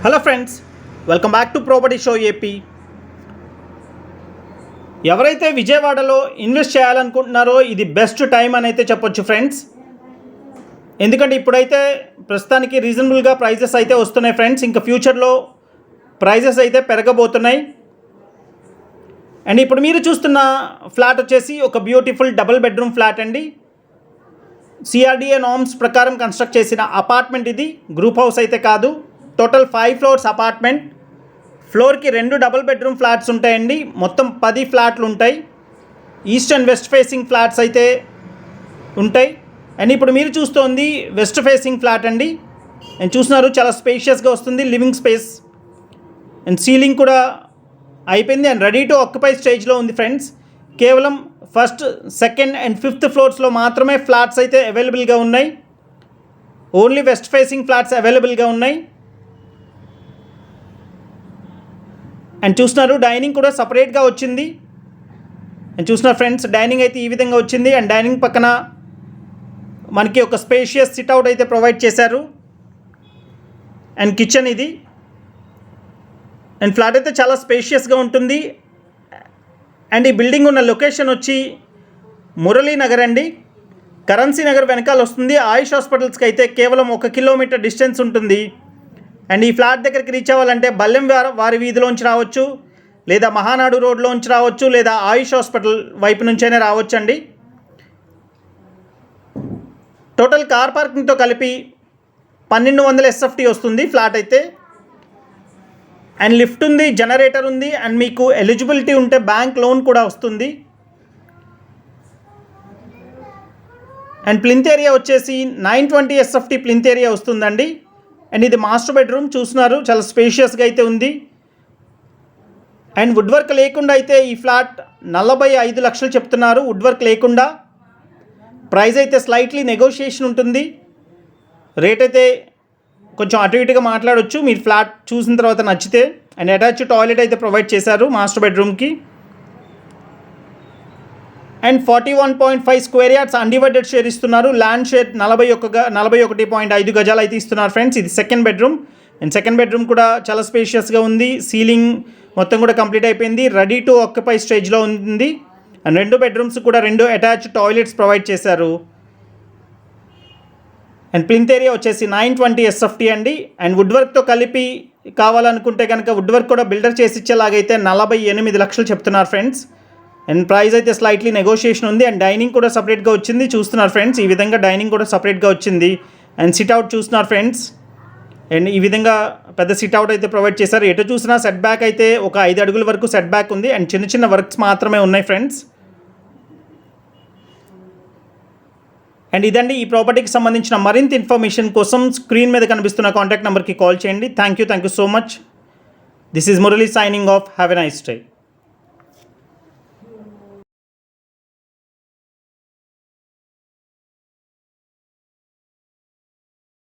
Hello friends, welcome back to property show AP. ఎవరైతే విజయవాడలో invest చేయాలనుకుంటున్నారో ఇది బెస్ట్ టైం అని అయితే చెప్పొచ్చు ఫ్రెండ్స్. ఎందుకంటే ఇప్పుడైతే ప్రస్తుతానికి రీజనబుల్గా ప్రైజెస్ అయితే వస్తున్నాయి ఫ్రెండ్స్. ఇంకా ఫ్యూచర్లో ప్రైజెస్ అయితే పెరగబోతున్నాయి. అండ్ ఇప్పుడు మీరు చూస్తున్న ఫ్లాట్ వచ్చేసి ఒక బ్యూటిఫుల్ డబుల్ బెడ్రూమ్ ఫ్లాట్ అండి. సిఆర్డిఏ నార్మ్స్ ప్రకారం కన్స్ట్రక్ట్ చేసిన అపార్ట్మెంట్ ఇది, గ్రూప్ హౌస్ అయితే కాదు. Total 5 floors apartment. ఫ్లోర్కి 2 డబుల్ బెడ్రూమ్ ఫ్లాట్స్ ఉంటాయండి. మొత్తం 10 ఫ్లాట్లు ఉంటాయి. East and west facing flats అయితే ఉంటాయి. అండ్ ఇప్పుడు మీరు చూస్తోంది వెస్ట్ ఫేసింగ్ ఫ్లాట్ అండి. అండ్ చూస్తున్నారు చాలా స్పేషియస్గా వస్తుంది, లివింగ్ స్పేస్. అండ్ సీలింగ్ కూడా అయిపోయింది అండ్ రెడీ టు ఆక్యుపై స్టేజ్లో ఉంది ఫ్రెండ్స్. కేవలం ఫస్ట్, సెకండ్ అండ్ 5th ఫ్లోర్స్లో మాత్రమే ఫ్లాట్స్ అయితే అవైలబుల్గా ఉన్నాయి. ఓన్లీ వెస్ట్ ఫేసింగ్ ఫ్లాట్స్ అవైలబుల్గా ఉన్నాయి. అండ్ చూస్తున్నారు డైనింగ్ కూడా సపరేట్గా వచ్చింది. అండ్ చూస్తున్నారు ఫ్రెండ్స్, డైనింగ్ అయితే ఈ విధంగా వచ్చింది. అండ్ డైనింగ్ పక్కన మనకి ఒక స్పేషియస్ సిట్అవుట్ అయితే ప్రొవైడ్ చేశారు. అండ్ కిచెన్ ఇది. అండ్ ఫ్లాట్ అయితే చాలా స్పేషియస్గా ఉంటుంది. అండ్ ఈ బిల్డింగ్ ఉన్న లొకేషన్ వచ్చి మురళీ నగర్ అండి. కరెన్సీ నగర్ వెనకాల వస్తుంది. ఆయుష్ హాస్పిటల్స్కి అయితే కేవలం 1 కిలోమీటర్ డిస్టెన్స్ ఉంటుంది. అండ్ ఈ ఫ్లాట్ దగ్గరికి రీచ్ అవ్వాలంటే బల్లెం వారి వీధిలోంచి రావచ్చు, లేదా మహానాడు రోడ్లోంచి రావచ్చు, లేదా ఆయుష్ హాస్పిటల్ వైపు నుంచైనా రావచ్చు అండి. టోటల్ కార్ పార్కింగ్తో కలిపి 1200 SFT వస్తుంది ఫ్లాట్ అయితే. అండ్ లిఫ్ట్ ఉంది, జనరేటర్ ఉంది. అండ్ మీకు ఎలిజిబిలిటీ ఉంటే బ్యాంక్ లోన్ కూడా వస్తుంది. అండ్ ప్లింత్ ఏరియా వచ్చేసి 920 SFT ప్లింత్ ఏరియా వస్తుందండి. అండ్ ఇది మాస్టర్ బెడ్రూమ్. చూస్తున్నారు చాలా స్పేషియస్గా అయితే ఉంది. అండ్ వుడ్ వర్క్ లేకుండా అయితే ఈ ఫ్లాట్ 45 లక్షలు చెప్తున్నారు. వుడ్ వర్క్ లేకుండా. ప్రైస్ అయితే స్లైట్లీ నెగోషియేషన్ ఉంటుంది. రేట్ అయితే కొంచెం అటు ఇటుగా మాట్లాడవచ్చు మీరు ఫ్లాట్ చూసిన తర్వాత నచ్చితే. అండ్ అటాచ్ టాయిలెట్ అయితే ప్రొవైడ్ చేశారు మాస్టర్ బెడ్రూమ్కి. And 41.5 square yards undivided share ఇస్తున్నారు. ల్యాండ్ షేర్ 41.5 గజాలు అయితే ఇస్తున్నారు ఫ్రెండ్స్. ఇది second bedroom. And second bedroom కూడా చాలా స్పేషియస్గా ఉంది. సీలింగ్ మొత్తం కూడా కంప్లీట్ అయిపోయింది, రెడీ టు ఆక్యుపై స్టేజ్లో ఉంది. అండ్ 2 బెడ్రూమ్స్ కూడా 2 అటాచ్ టాయిలెట్స్ ప్రొవైడ్ చేశారు. అండ్ ప్లింత్ ఏరియా వచ్చేసి 920 SFT అండి. అండ్ వుడ్ వర్క్తో కలిపి కావాలనుకుంటే కనుక వుడ్ వర్క్ కూడా బిల్డర్ చేసి ఇచ్చేలాగైతే 48 లక్షలు చెప్తున్నారు ఫ్రెండ్స్. అండ్ ప్రైస్ అయితే స్లైట్లీ నెగోషియేషన్ ఉంది. అండ్ డైనింగ్ కూడా సపరేట్గా వచ్చింది. చూస్తున్నారు ఫ్రెండ్స్, ఈ విధంగా డైనింగ్ కూడా సపరేట్గా వచ్చింది. అండ్ సిట్అవుట్ చూస్తున్నారు ఫ్రెండ్స్. అండ్ ఈ విధంగా పెద్ద సిట్అవుట్ అయితే ప్రొవైడ్ చేశారు. ఎటు చూసినా సెట్ బ్యాక్ అయితే ఒక 5 అడుగుల వరకు సెట్ బ్యాక్ ఉంది. అండ్ చిన్న చిన్న వర్క్స్ మాత్రమే ఉన్నాయి ఫ్రెండ్స్. అండ్ ఇదండి ఈ ప్రాపర్టీకి సంబంధించిన మరింత ఇన్ఫర్మేషన్ కోసం స్క్రీన్ మీద కనిపిస్తున్న కాంటాక్ట్ నెంబర్కి కాల్ చేయండి. Thank you so much. This is Murali signing off. Have a nice day.